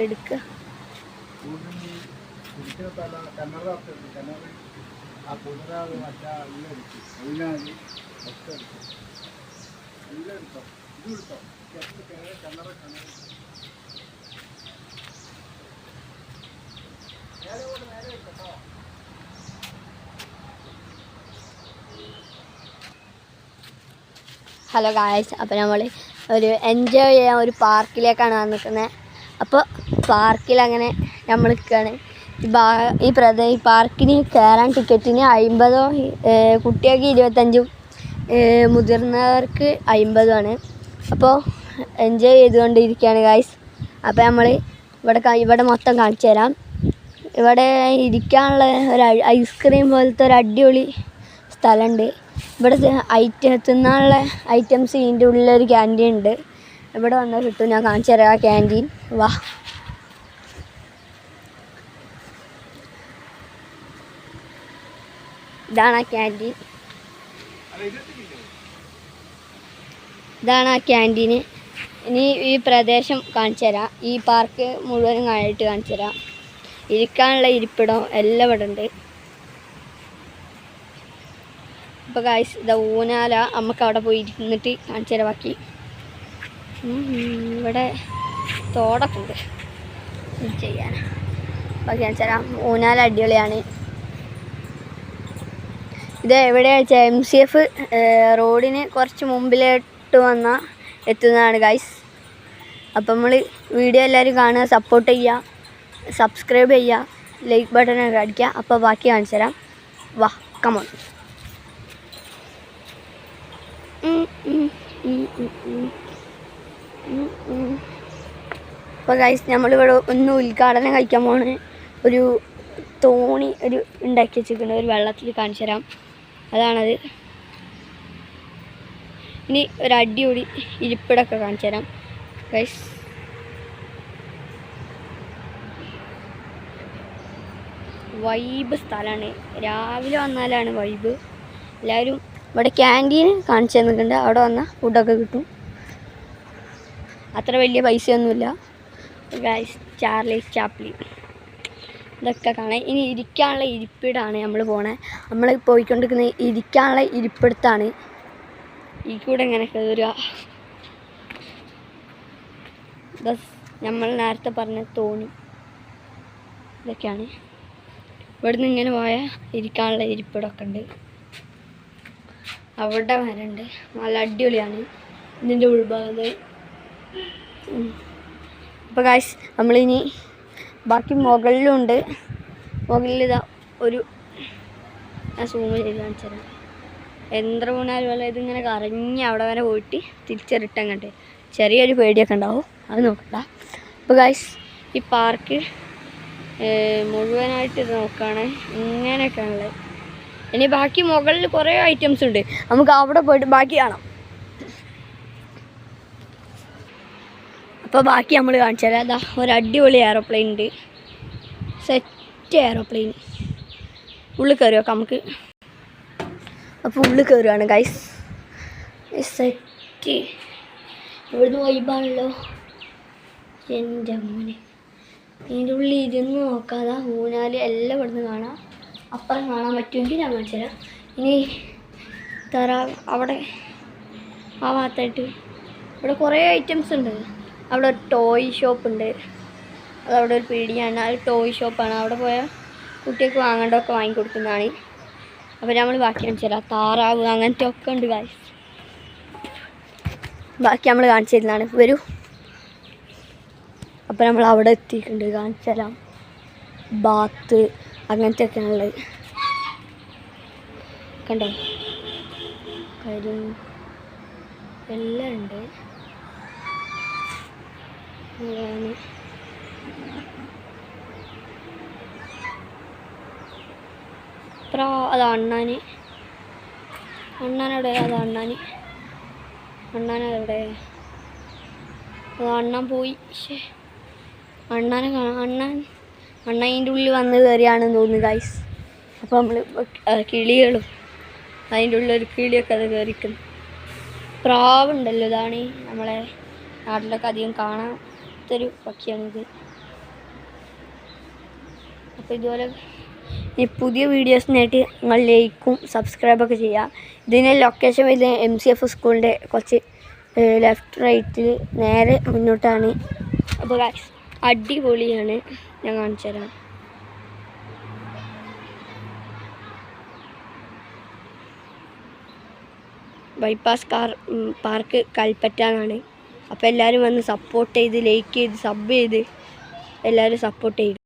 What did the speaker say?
എടുക്ക hello guys, അപ്പോൾ നമ്മൾ ഒരു എൻജോയ് ചെയ്യാൻ ഒരു പാർക്കിലേക്കാണ് വന്നിരിക്കുന്നത്. അപ്പോൾ പാർക്കിൽ അങ്ങനെ നമ്മൾ നിൽക്കുകയാണ്. ഈ പാർക്കിന് കയറാൻ ടിക്കറ്റിന് 50, കുട്ടികൾക്ക് 25, മുതിർന്നവർക്ക് 50 അപ്പോൾ എൻജോയ് ചെയ്തുകൊണ്ടിരിക്കുകയാണ് ഗായ്സ്. അപ്പോൾ നമ്മൾ ഇവിടെ മൊത്തം കാണിച്ചു തരാം. ഇവിടെ ഇരിക്കാനുള്ള ഒരു ഐസ്ക്രീം പോലത്തെ ഒരു അടിപൊളി സ്ഥലമുണ്ട്. ഇവിടെ തിന്നാനുള്ള ഐറ്റംസ് ഇതിൻ്റെ ഉള്ളിലൊരു ക്യാൻറ്റീൻ ഉണ്ട്. ഇവിടെ വന്നാൽ കിട്ടും. ഞാൻ കാണിച്ചു തരാം ആ ക്യാൻറ്റീൻ. വാ, ഇതാണ് ആ ക്യാൻറ്റീൻ. ഇനി ഈ പ്രദേശം കാണിച്ചു തരാം. ഈ പാർക്ക് മുഴുവനും ആയിട്ട് കാണിച്ചു തരാം. ഇരിക്കാനുള്ള ഇരിപ്പിടം എല്ലാം ഇവിടെ ഉണ്ട്. അപ്പോൾ ഗായ്സ്, ഇതാ ഊനാല. നമുക്ക് അവിടെ പോയി ഇരുന്നിട്ട് കാണിച്ചു തരാം ബാക്കി. ഇവിടെ തോടൊക്കെ ഉണ്ട് ചെയ്യാൻ. ബാക്കി കാണിച്ചു തരാം. ഊനാല അടിപൊളിയാണ്. ഇത് എവിടെയാണെന്ന് വെച്ചാൽ MCF റോഡിന് കുറച്ച് മുമ്പിലോട്ട് എത്തുന്നതാണ് ഗായ്സ്. അപ്പം നമ്മൾ വീഡിയോ എല്ലാവരും കാണുക, സപ്പോർട്ട് ചെയ്യുക, സബ്സ്ക്രൈബ് ചെയ്യുക, ലൈക്ക് ബട്ടണൊക്കെ അടിക്കുക. അപ്പോൾ ബാക്കി കാണിച്ചു തരാം. വാ, കമോൺ. അപ്പോൾ ഗൈസ്, നമ്മളിവിടെ ഒന്ന് ഉദ്ഘാടനം കഴിക്കാൻ പോണ്. ഒരു തോണി ഉണ്ടാക്കി വെച്ചിട്ടുണ്ട്, ഒരു വെള്ളത്തിൽ കാണിച്ചു തരാം. അതാണത്. ഇനി ഒരു അടിപൊളി ഇരിപ്പിടമൊക്കെ കാണിച്ചു തരാം ഗൈസ്. വൈബ് സ്ഥലമാണ്. രാവിലെ വന്നാലാണ് വൈബ്. എല്ലാവരും ഇവിടെ ക്യാൻറ്റീൻ കാണിച്ചു തന്നിട്ടുണ്ട്. അവിടെ വന്നാൽ ഫുഡൊക്കെ കിട്ടും. അത്ര വലിയ പൈസയൊന്നുമില്ല ഗൈസ്. ചാർലി ചാപ്ലിൻ ഇതൊക്കെ കാണാം. ഇനി ഇരിക്കാനുള്ള ഇരിപ്പിടമാണ് നമ്മൾ നമ്മൾ പോയിക്കൊണ്ടിരിക്കുന്ന ഇരിക്കാനുള്ള ഇരിപ്പിടത്താണ്. ഈ കൂടെ ഇങ്ങനെ കയറുക. ബസ് നമ്മൾ നേരത്തെ പറഞ്ഞ തോണി ഇതൊക്കെയാണ്. ഇവിടുന്ന് ഇങ്ങനെ പോയാൽ ഇരിക്കാനുള്ള ഇരിപ്പിടമൊക്കെ ഉണ്ട്. അവിടെ വരണ്ട്. നല്ല അടിപൊളിയാണ് ഇതിൻ്റെ ഉൾഭാഗത്ത്. അപ്പോൾ ഗായ്സ്, നമ്മളിനി ബാക്കി മുകളിലുണ്ട്. മുകളിൽ ഇതാ ഒരു സൂം ചെയ്ത് കാണിച്ചു തരാം. യന്ത്രഊനാൽ പോലെ ഇതിങ്ങനെ കറങ്ങി അവിടെ വരെ പോയിട്ട് തിരിച്ചറിട്ടങ്ങോട്ട് ചെറിയൊരു പേടിയൊക്കെ ഉണ്ടാവും. അത് നോക്കണ്ട. അപ്പോൾ ഗായ്സ്, ഈ പാർക്ക് മുഴുവനായിട്ട് ഇത് നോക്കുകയാണ്. ഇങ്ങനെയൊക്കെയാണുള്ളത്. ഇനി ബാക്കി മുകളിൽ കുറേ ഐറ്റംസ് ഉണ്ട്. നമുക്ക് അവിടെ പോയിട്ട് ബാക്കി കാണാം. അപ്പോൾ ബാക്കി നമ്മൾ കാണിച്ചു തരാം. അതാ ഒരു അടിപൊളി എയറോപ്ലെയിൻ ഉണ്ട്. Set aeroplane. ഉള്ളിൽ കയറി നോക്കാം നമുക്ക്. അപ്പോൾ ഉള്ളിൽ കയറുകയാണ് ഗൈസ്. സെറ്റ്. ഇവിടുന്ന് വൈബാണല്ലോ എൻ്റെ മോനെ. ഇതിൻ്റെ ഉള്ളിൽ ഇരുന്ന് നോക്കാതെ ഊഞ്ഞാൽ എല്ലാം ഇവിടുന്ന് കാണാം. അപ്പുറം കാണാൻ പറ്റുമെങ്കിൽ ഞാൻ കാണിച്ചു തരാം. ഇനി അവിടെ ആ ഭാഗത്തായിട്ട് ഇവിടെ കുറേ ഐറ്റംസ് ഉണ്ട്. അവിടെ ഒരു ടോയ് ഷോപ്പ് ഉണ്ട്. അതവിടെ ഒരു പീടിയാണ്. അത് ടോയ് ഷോപ്പാണ്. അവിടെ പോയാൽ കുട്ടികൾക്ക് വാങ്ങേണ്ടതൊക്കെ വാങ്ങിക്കൊടുക്കുന്നതാണ്. അപ്പോൾ നമ്മൾ ബാക്കി കാണിച്ചു തരാം. താറാവ് അങ്ങനത്തെ ഒക്കെ ഉണ്ട് ഗായ്സ്. ബാക്കി നമ്മൾ കാണിച്ചു തരുന്നതാണ്. വരൂ. അപ്പോൾ നമ്മൾ അവിടെ എത്തിയിട്ടുണ്ട്. കാണിച്ചു തരാം. ബാത്ത് അങ്ങനത്തെ ഒക്കെ ഉള്ളത് കണ്ടോ. എല്ലാം ഉണ്ട്. അത് അണ്ണാനെവിടെ? അത് അണ്ണാനെവിടെ? അത് അണ്ണൻ പോയി. അണ്ണാനെ അണ്ണൻ്റെ ഉള്ളിൽ വന്ന് കയറിയാണെന്ന് തോന്നുന്നു ഗൈസ്. അപ്പോൾ നമ്മൾ കിളികളും അതിൻ്റെ ഉള്ളിലൊരു കിളിയൊക്കെ അത് കയറിക്കുന്നു. പ്രാവുണ്ടല്ലോ. ഇതാണ് നമ്മളെ നാട്ടിലൊക്കെ അധികം കാണാത്തൊരു പക്ഷിയാണിത്. അപ്പോൾ ഇതുപോലെ ഈ പുതിയ വീഡിയോസിനായിട്ട് നിങ്ങൾ ലൈക്കും സബ്സ്ക്രൈബൊക്കെ ചെയ്യുക. ഇതിൻ്റെ ലൊക്കേഷൻ വരുന്നത് MCF സ്കൂളിൻ്റെ കുറച്ച് ലെഫ്റ്റ് റൈറ്റിൽ നേരെ മുന്നോട്ടാണ്. അപ്പോൾ അടിപൊളിയാണ്, ഞാൻ കാണിച്ചു തരാം. ബൈപ്പാസ് പാർക്ക് കൽപ്പറ്റ എന്നാണ്. അപ്പോൾ എല്ലാവരും വന്ന് സപ്പോർട്ട് ചെയ്ത് ലൈക്ക് ചെയ്ത് സബ് ചെയ്ത് എല്ലാവരും സപ്പോർട്ട് ചെയ്തു.